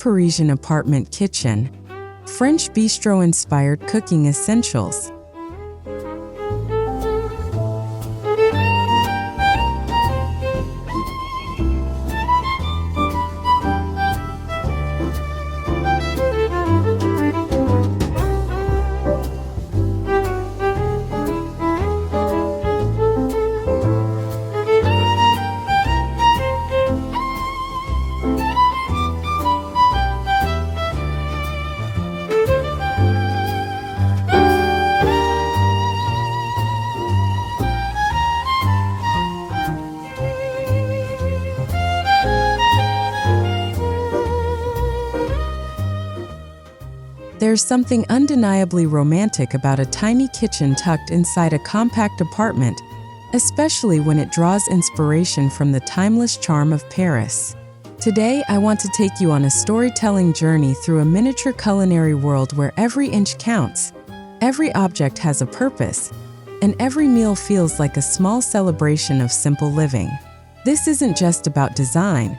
Parisian apartment kitchen, French bistro-inspired cooking essentials. There's something undeniably romantic about a tiny kitchen tucked inside a compact apartment, especially when it draws inspiration from the timeless charm of Paris. Today, I want to take you on a storytelling journey through a miniature culinary world where every inch counts, every object has a purpose, and every meal feels like a small celebration of simple living. This isn't just about design.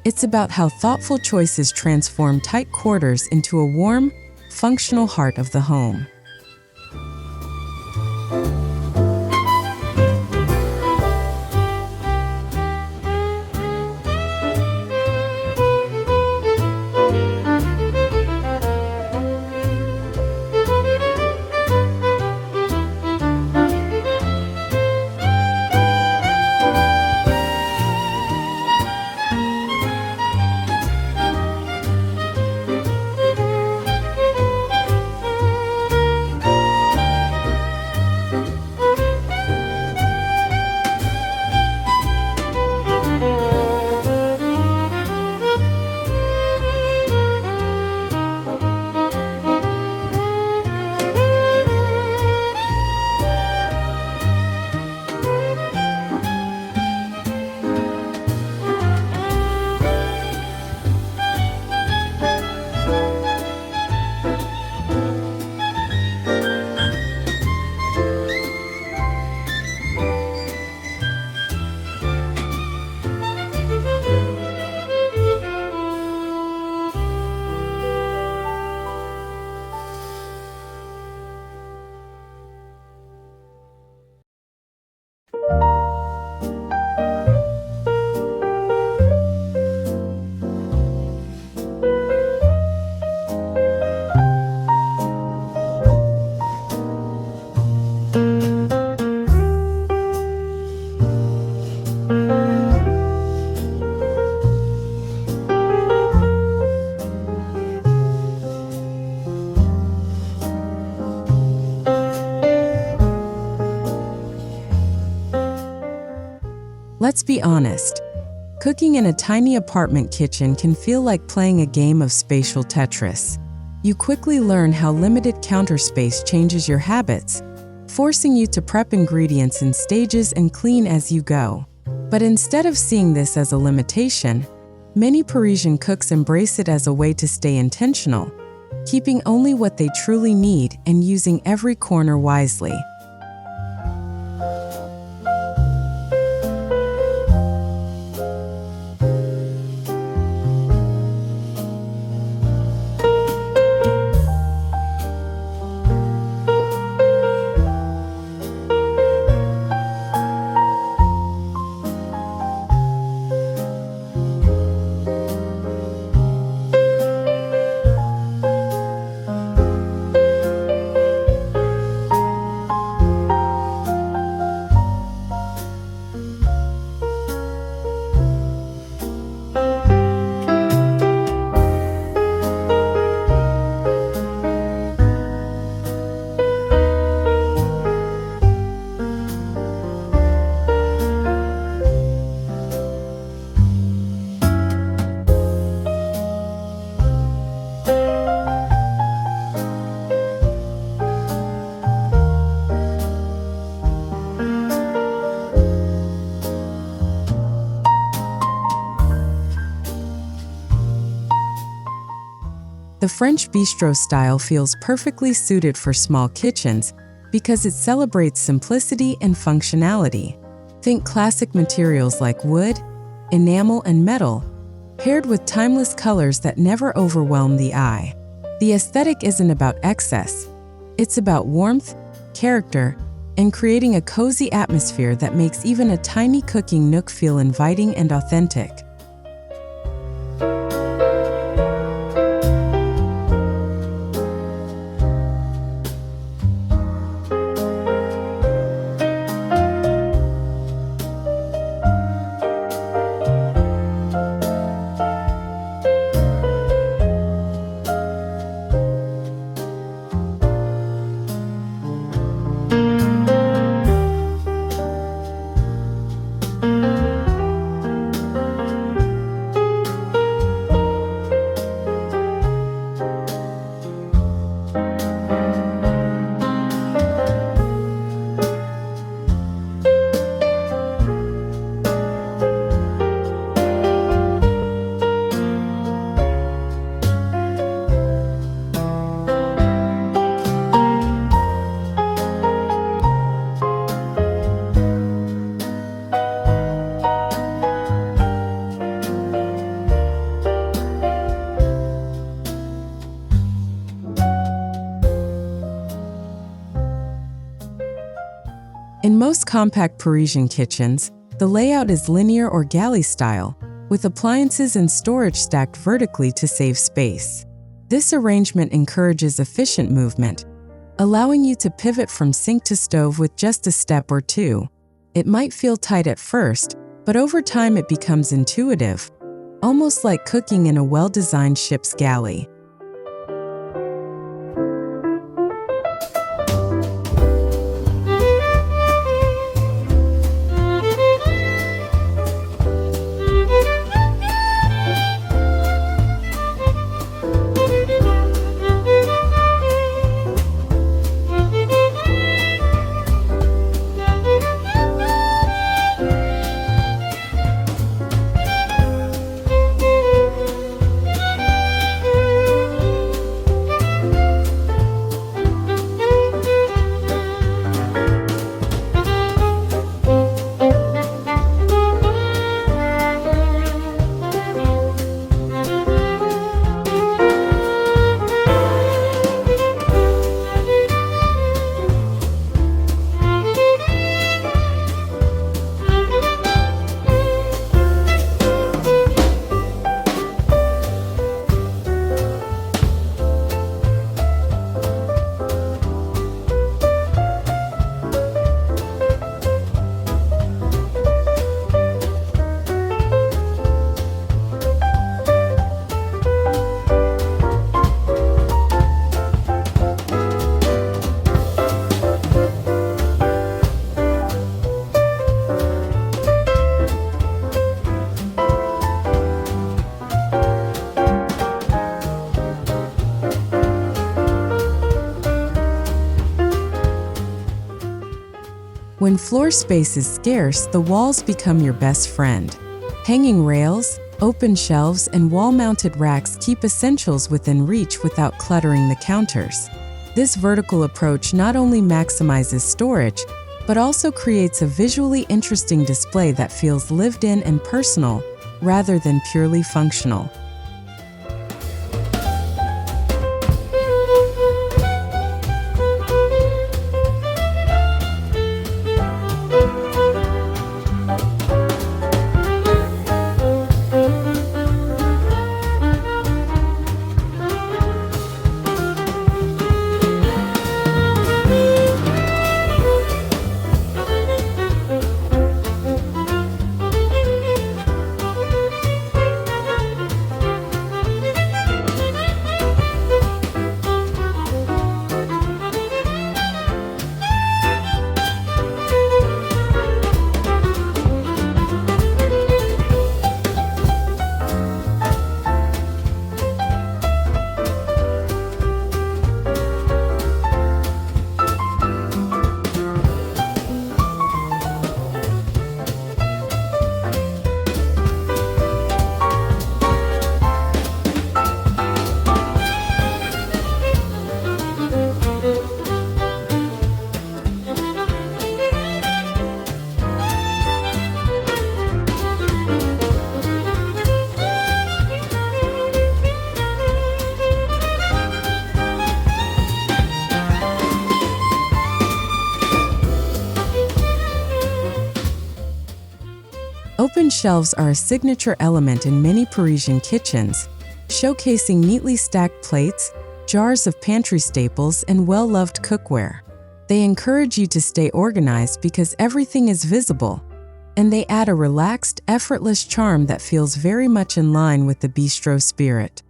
It's about how thoughtful choices transform tight quarters into a warm, functional heart of the home. Let's be honest. Cooking in a tiny apartment kitchen can feel like playing a game of spatial Tetris. You quickly learn how limited counter space changes your habits, forcing you to prep ingredients in stages and clean as you go. But instead of seeing this as a limitation, many Parisian cooks embrace it as a way to stay intentional, keeping only what they truly need and using every corner wisely. The French bistro style feels perfectly suited for small kitchens because it celebrates simplicity and functionality. Think classic materials like wood, enamel, and metal, paired with timeless colors that never overwhelm the eye. The aesthetic isn't about excess. It's about warmth, character, and creating a cozy atmosphere that makes even a tiny cooking nook feel inviting and authentic. In most compact Parisian kitchens, the layout is linear or galley style, with appliances and storage stacked vertically to save space. This arrangement encourages efficient movement, allowing you to pivot from sink to stove with just a step or two. It might feel tight at first, but over time it becomes intuitive, almost like cooking in a well-designed ship's galley. When floor space is scarce, the walls become your best friend. Hanging rails, open shelves, and wall-mounted racks keep essentials within reach without cluttering the counters. This vertical approach not only maximizes storage, but also creates a visually interesting display that feels lived in and personal, rather than purely functional. Open shelves are a signature element in many Parisian kitchens, showcasing neatly stacked plates, jars of pantry staples, and well-loved cookware. They encourage you to stay organized because everything is visible, and they add a relaxed, effortless charm that feels very much in line with the bistro spirit.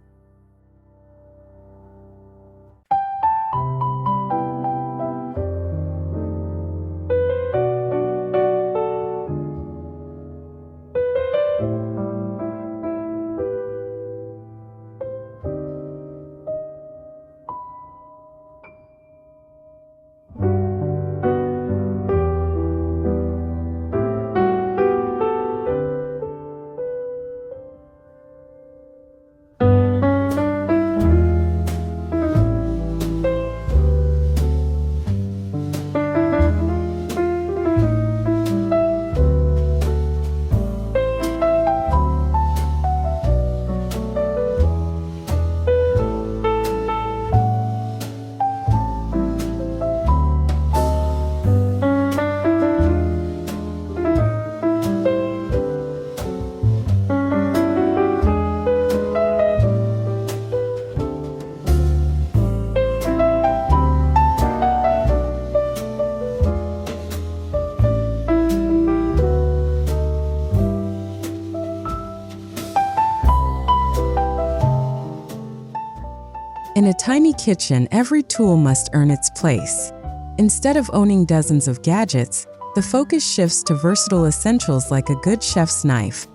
In a tiny kitchen, every tool must earn its place. Instead of owning dozens of gadgets, the focus shifts to versatile essentials like a good chef's knife,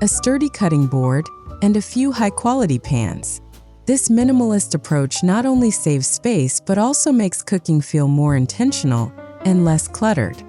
a sturdy cutting board, and a few high-quality pans. This minimalist approach not only saves space but also makes cooking feel more intentional and less cluttered.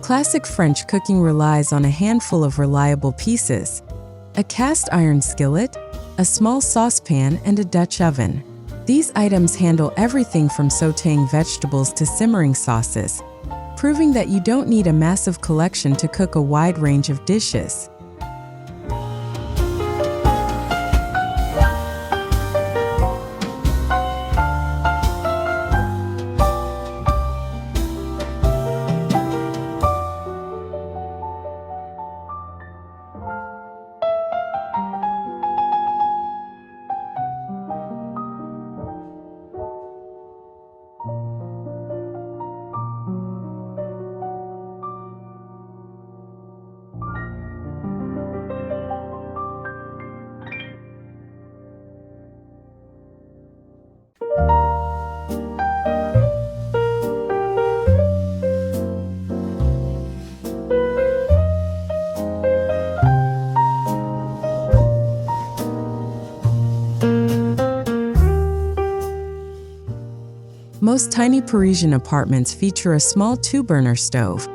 Classic French cooking relies on a handful of reliable pieces: a cast iron skillet, a small saucepan, and a Dutch oven. These items handle everything from sautéing vegetables to simmering sauces, proving that you don't need a massive collection to cook a wide range of dishes. Most tiny Parisian apartments feature a small two-burner stove,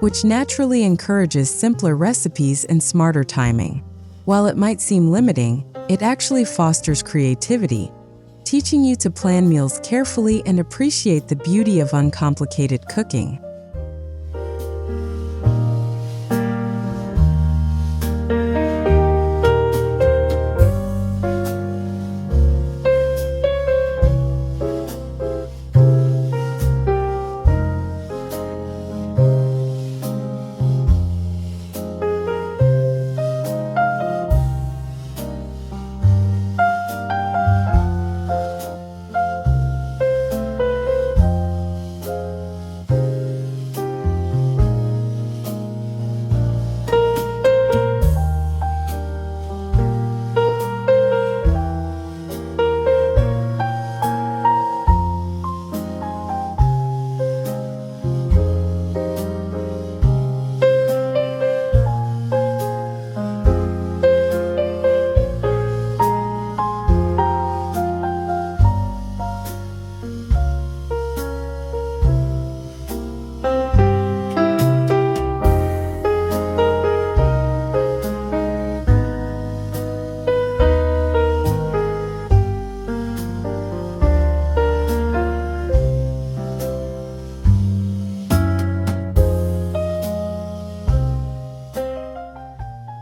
which naturally encourages simpler recipes and smarter timing. While it might seem limiting, it actually fosters creativity, teaching you to plan meals carefully and appreciate the beauty of uncomplicated cooking.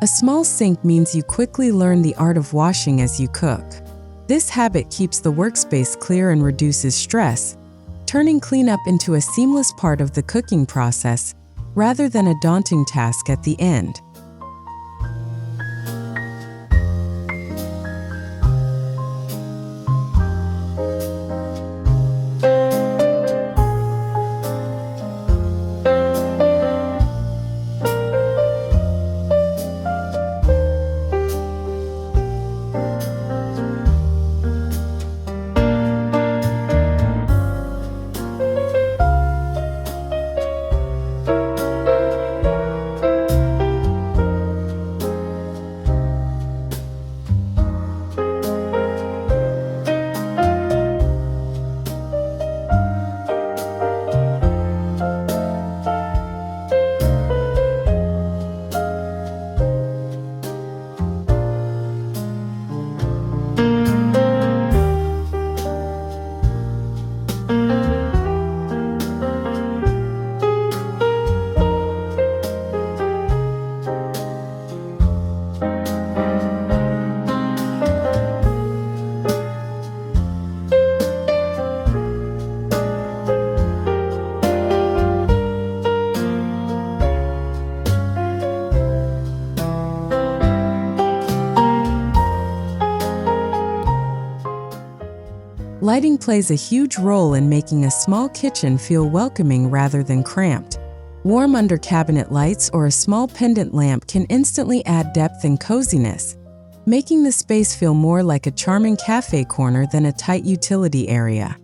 A small sink means you quickly learn the art of washing as you cook. This habit keeps the workspace clear and reduces stress, turning cleanup into a seamless part of the cooking process rather than a daunting task at the end. Lighting plays a huge role in making a small kitchen feel welcoming rather than cramped. Warm under-cabinet lights or a small pendant lamp can instantly add depth and coziness, making the space feel more like a charming cafe corner than a tight utility area.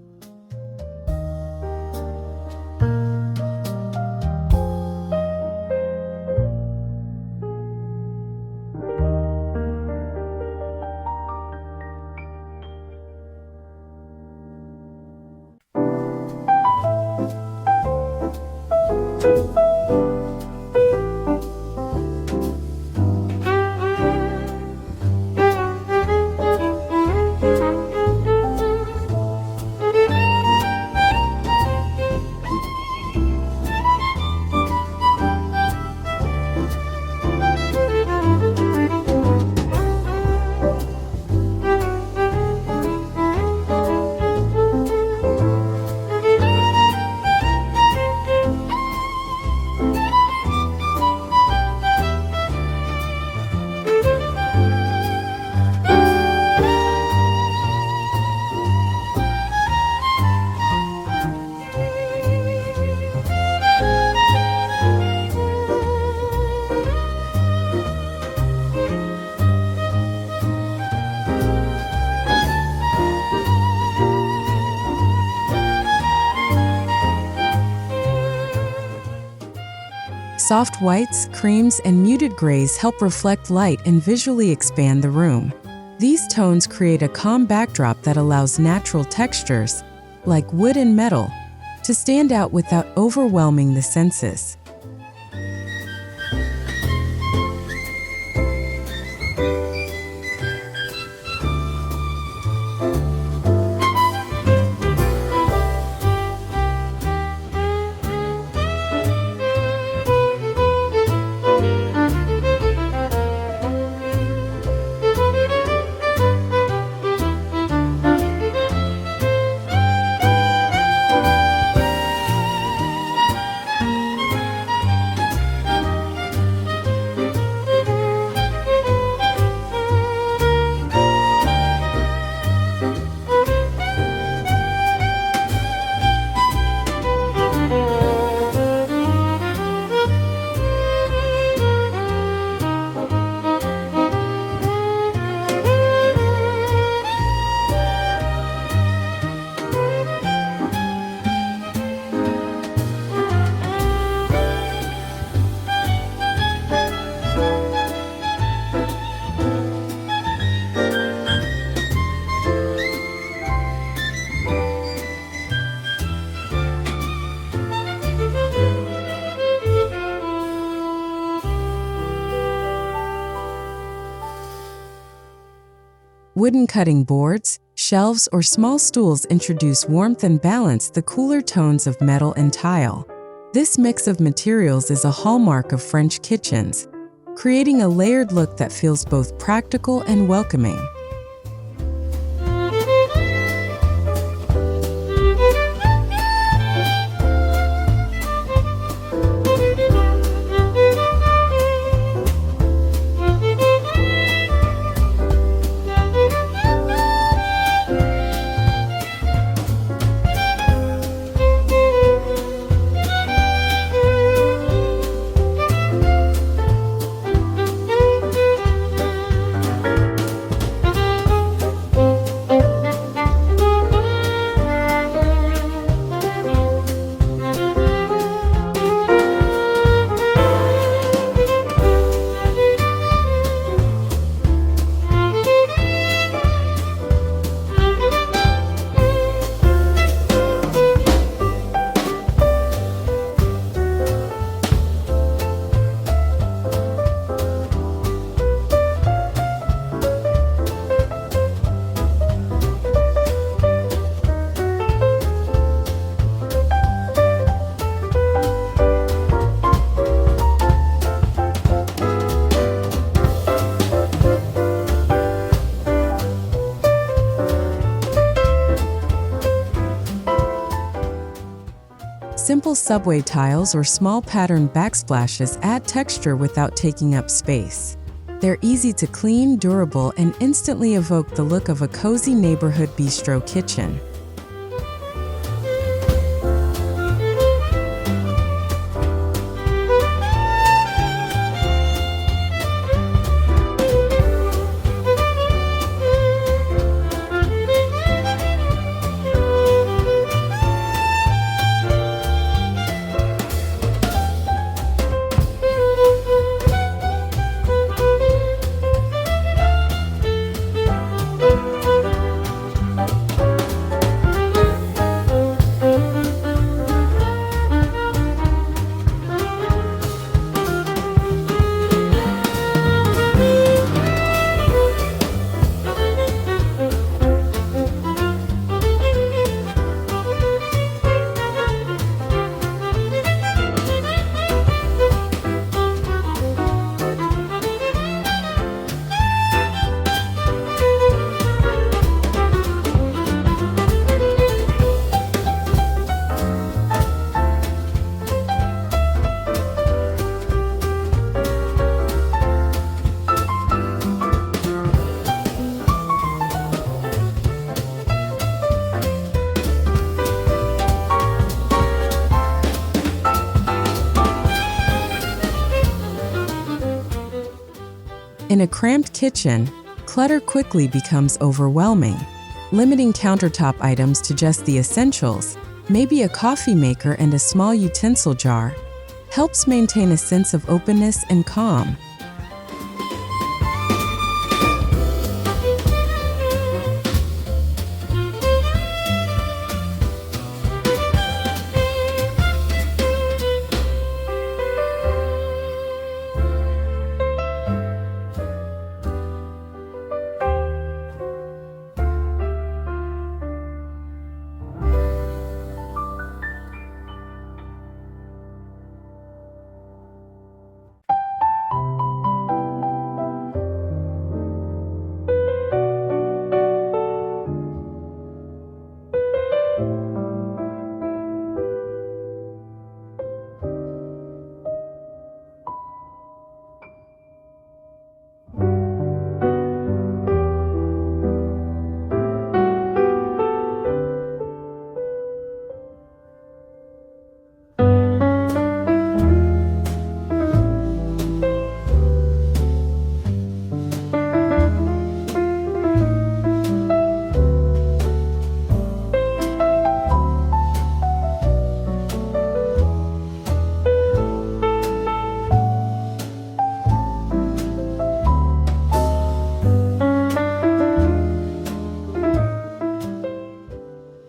Soft whites, creams, and muted grays help reflect light and visually expand the room. These tones create a calm backdrop that allows natural textures, like wood and metal, to stand out without overwhelming the senses. Wooden cutting boards, shelves, or small stools introduce warmth and balance the cooler tones of metal and tile. This mix of materials is a hallmark of French kitchens, creating a layered look that feels both practical and welcoming. Simple subway tiles or small patterned backsplashes add texture without taking up space. They're easy to clean, durable, and instantly evoke the look of a cozy neighborhood bistro kitchen. In a cramped kitchen, clutter quickly becomes overwhelming. Limiting countertop items to just the essentials, maybe a coffee maker and a small utensil jar, helps maintain a sense of openness and calm.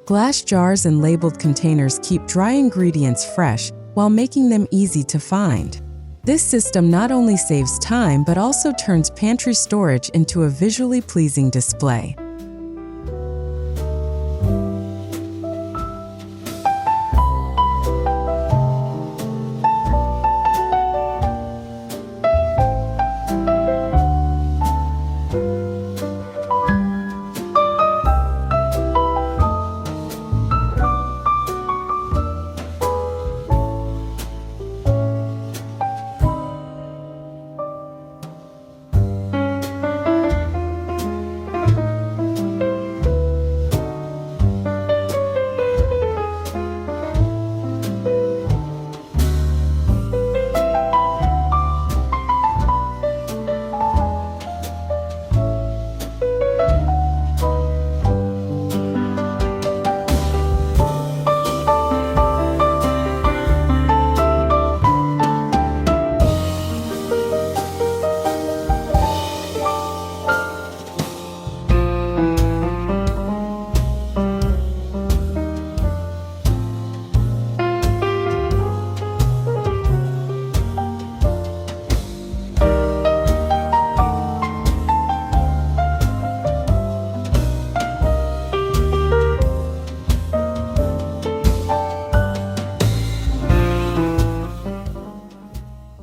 Glass jars and labeled containers keep dry ingredients fresh while making them easy to find. This system not only saves time but also turns pantry storage into a visually pleasing display.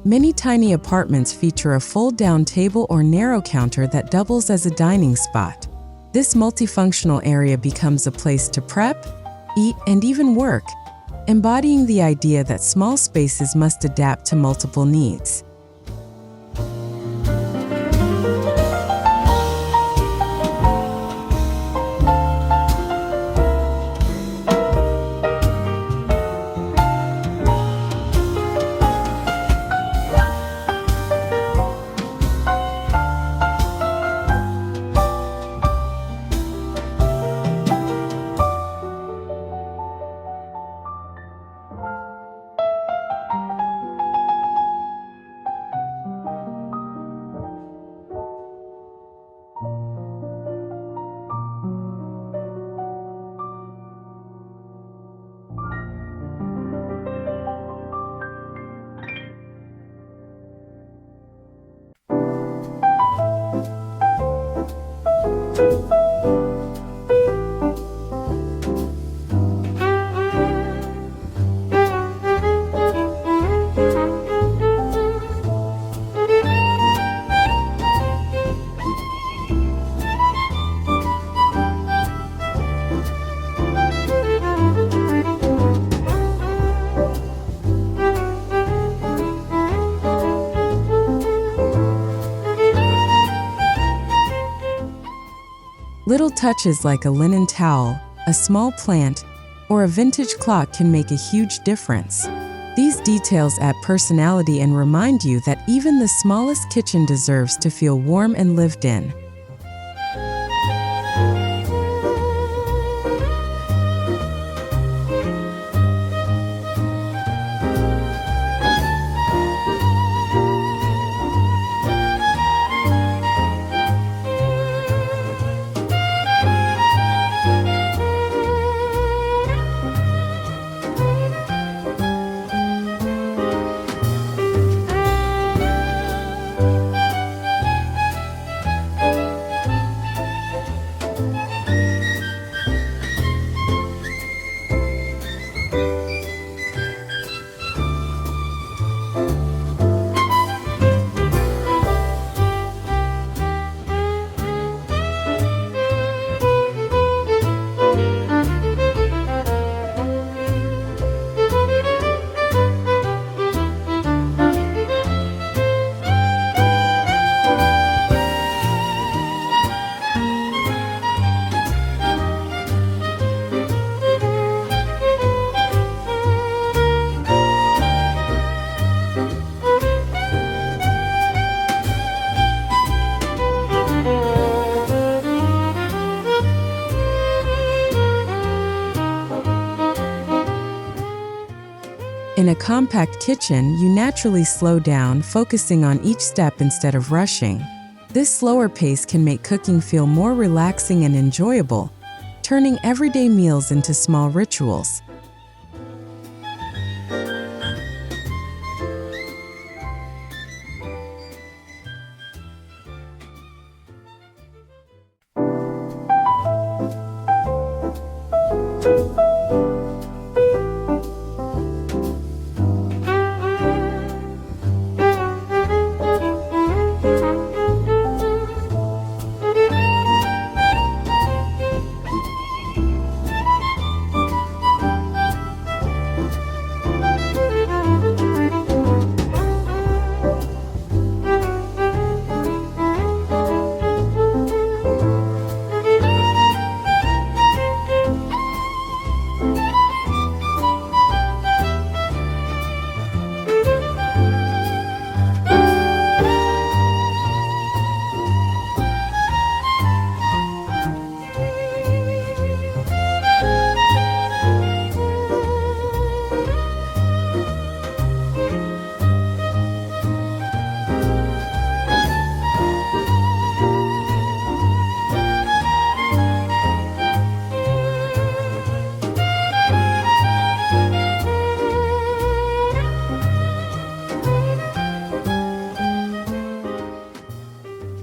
Many tiny apartments feature a fold-down table or narrow counter that doubles as a dining spot. This multifunctional area becomes a place to prep, eat, and even work, embodying the idea that small spaces must adapt to multiple needs. Little touches like a linen towel, a small plant, or a vintage clock can make a huge difference. These details add personality and remind you that even the smallest kitchen deserves to feel warm and lived in. In a compact kitchen, you naturally slow down, focusing on each step instead of rushing. This slower pace can make cooking feel more relaxing and enjoyable, turning everyday meals into small rituals.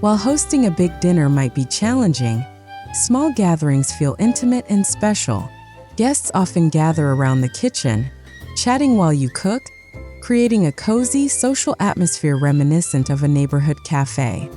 While hosting a big dinner might be challenging, small gatherings feel intimate and special. Guests often gather around the kitchen, chatting while you cook, creating a cozy, social atmosphere reminiscent of a neighborhood cafe.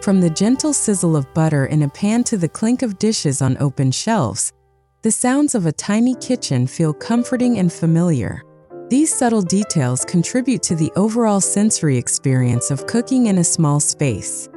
From the gentle sizzle of butter in a pan to the clink of dishes on open shelves, the sounds of a tiny kitchen feel comforting and familiar. These subtle details contribute to the overall sensory experience of cooking in a small space.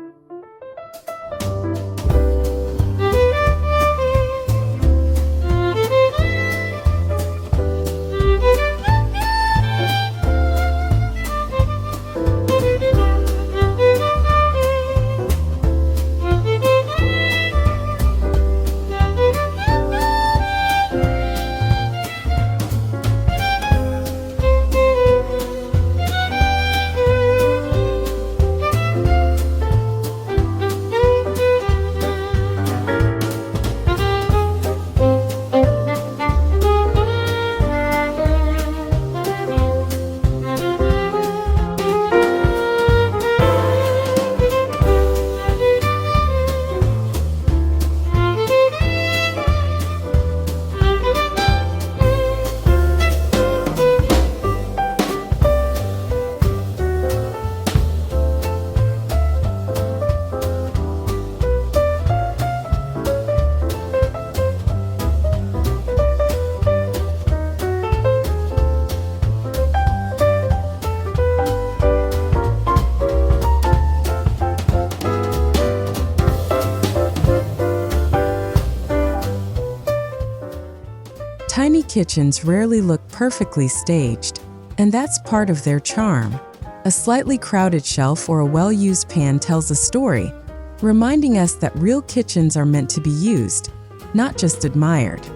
Tiny kitchens rarely look perfectly staged, and that's part of their charm. A slightly crowded shelf or a well-used pan tells a story, reminding us that real kitchens are meant to be used, not just admired.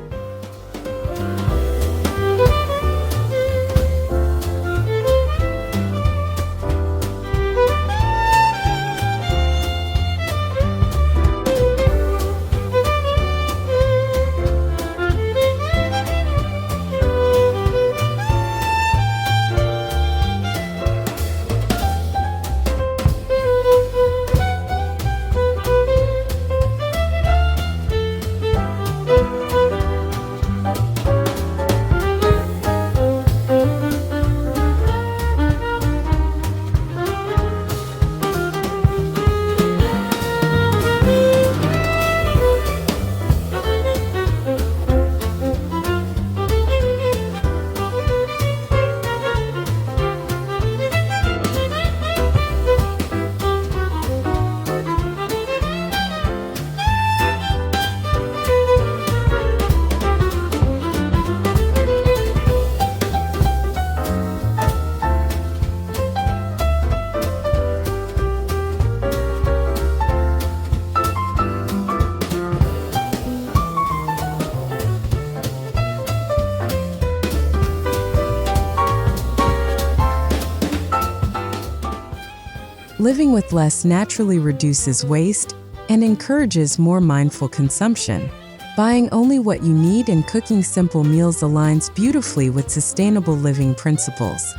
Living with less naturally reduces waste and encourages more mindful consumption. Buying only what you need and cooking simple meals aligns beautifully with sustainable living principles.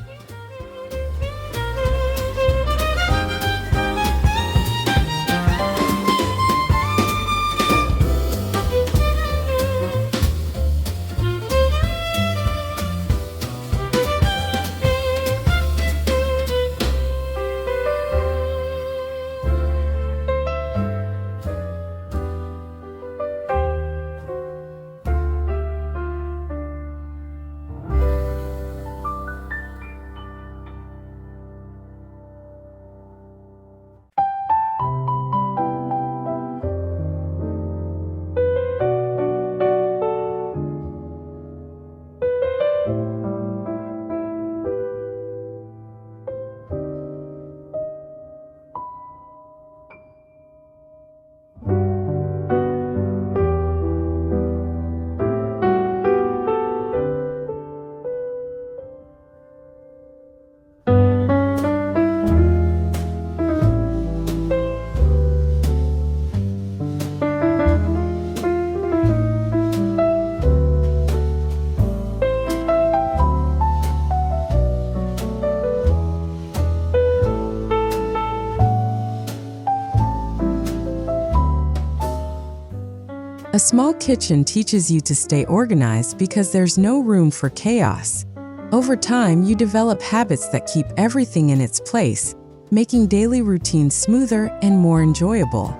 A small kitchen teaches you to stay organized because there's no room for chaos. Over time, you develop habits that keep everything in its place, making daily routines smoother and more enjoyable.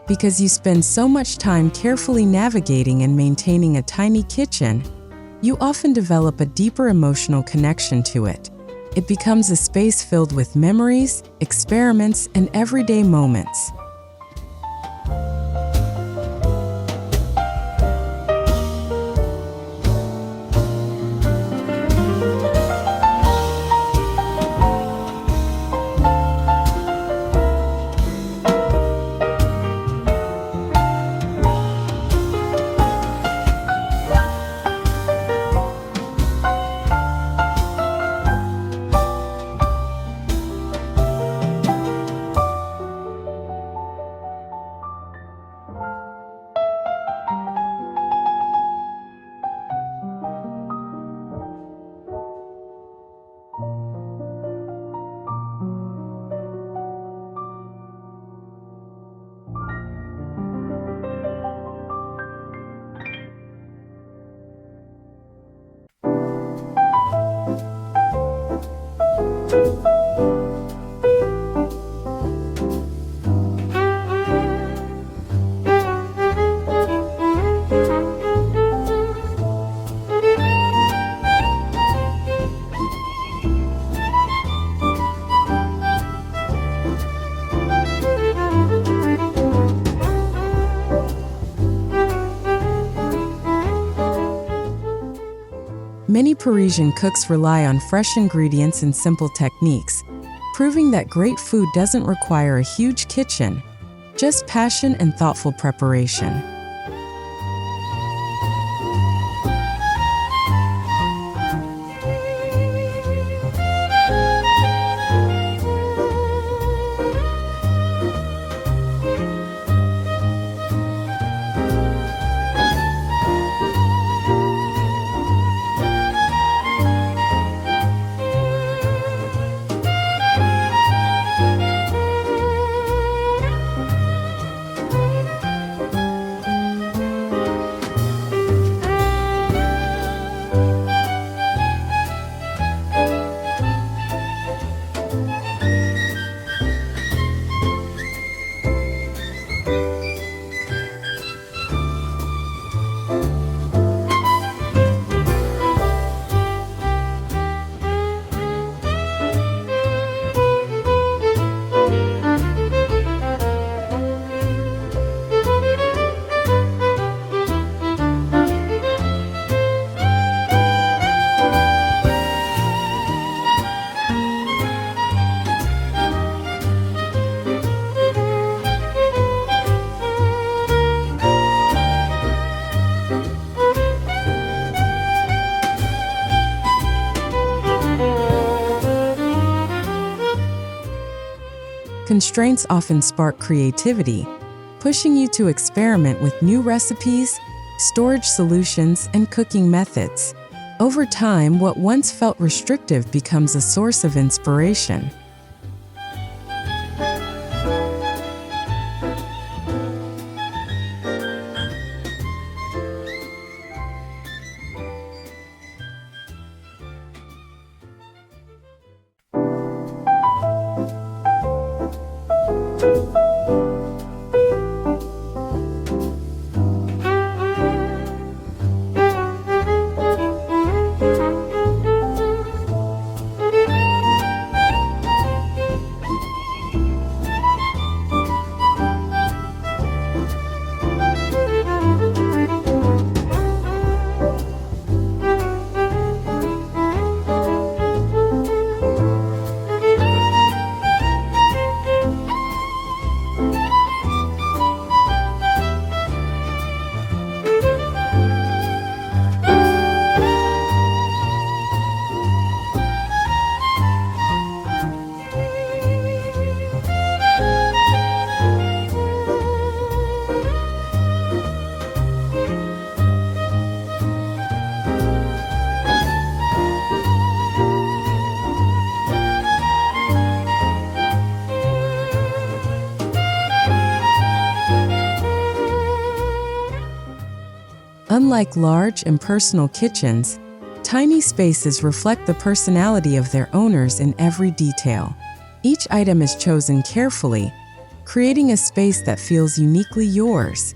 Because you spend so much time carefully navigating and maintaining a tiny kitchen, you often develop a deeper emotional connection to it. It becomes a space filled with memories, experiments, and everyday moments. Many Parisian cooks rely on fresh ingredients and simple techniques, proving that great food doesn't require a huge kitchen, just passion and thoughtful preparation. Constraints often spark creativity, pushing you to experiment with new recipes, storage solutions, and cooking methods. Over time, what once felt restrictive becomes a source of inspiration. Unlike large, impersonal kitchens, tiny spaces reflect the personality of their owners in every detail. Each item is chosen carefully, creating a space that feels uniquely yours.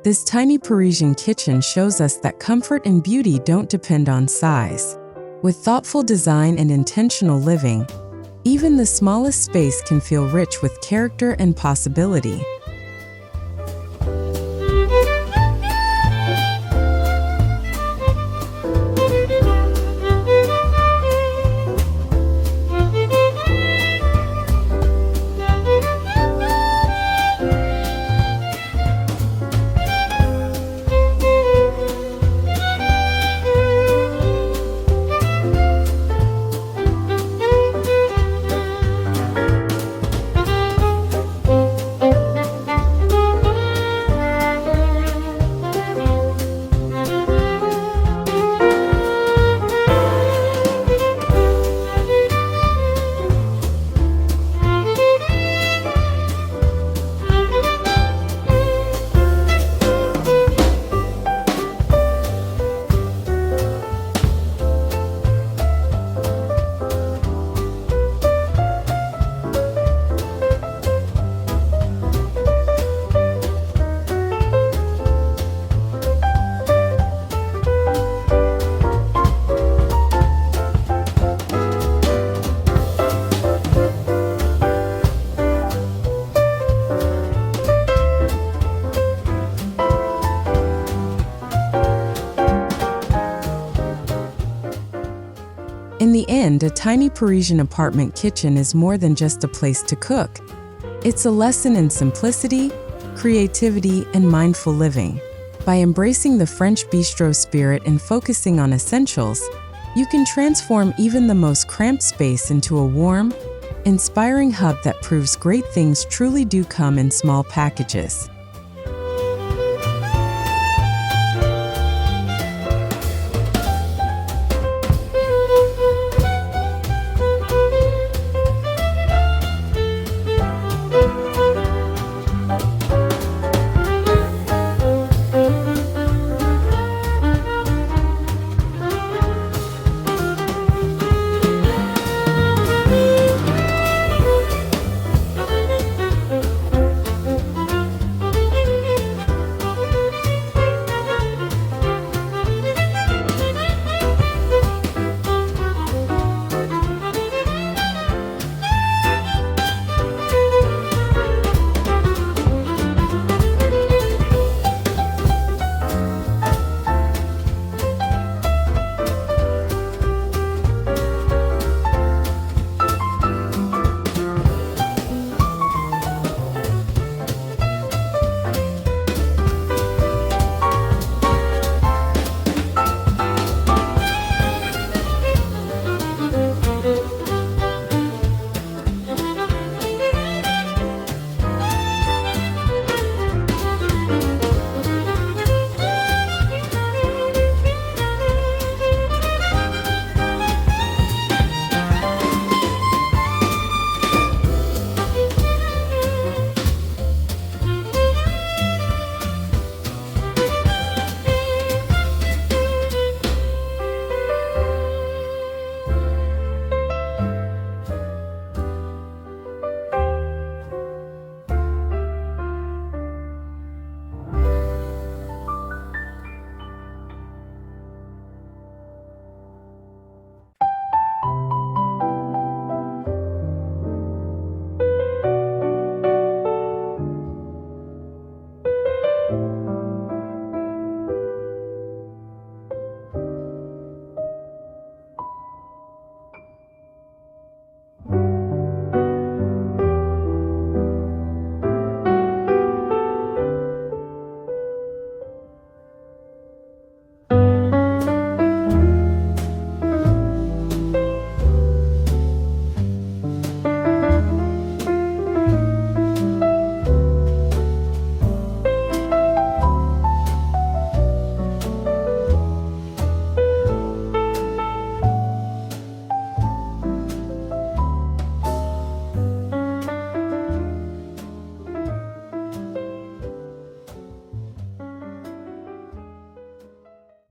This tiny Parisian kitchen shows us that comfort and beauty don't depend on size. With thoughtful design and intentional living, even the smallest space can feel rich with character and possibility. In the end, a tiny Parisian apartment kitchen is more than just a place to cook. It's a lesson in simplicity, creativity, and mindful living. By embracing the French bistro spirit and focusing on essentials, you can transform even the most cramped space into a warm, inspiring hub that proves great things truly do come in small packages.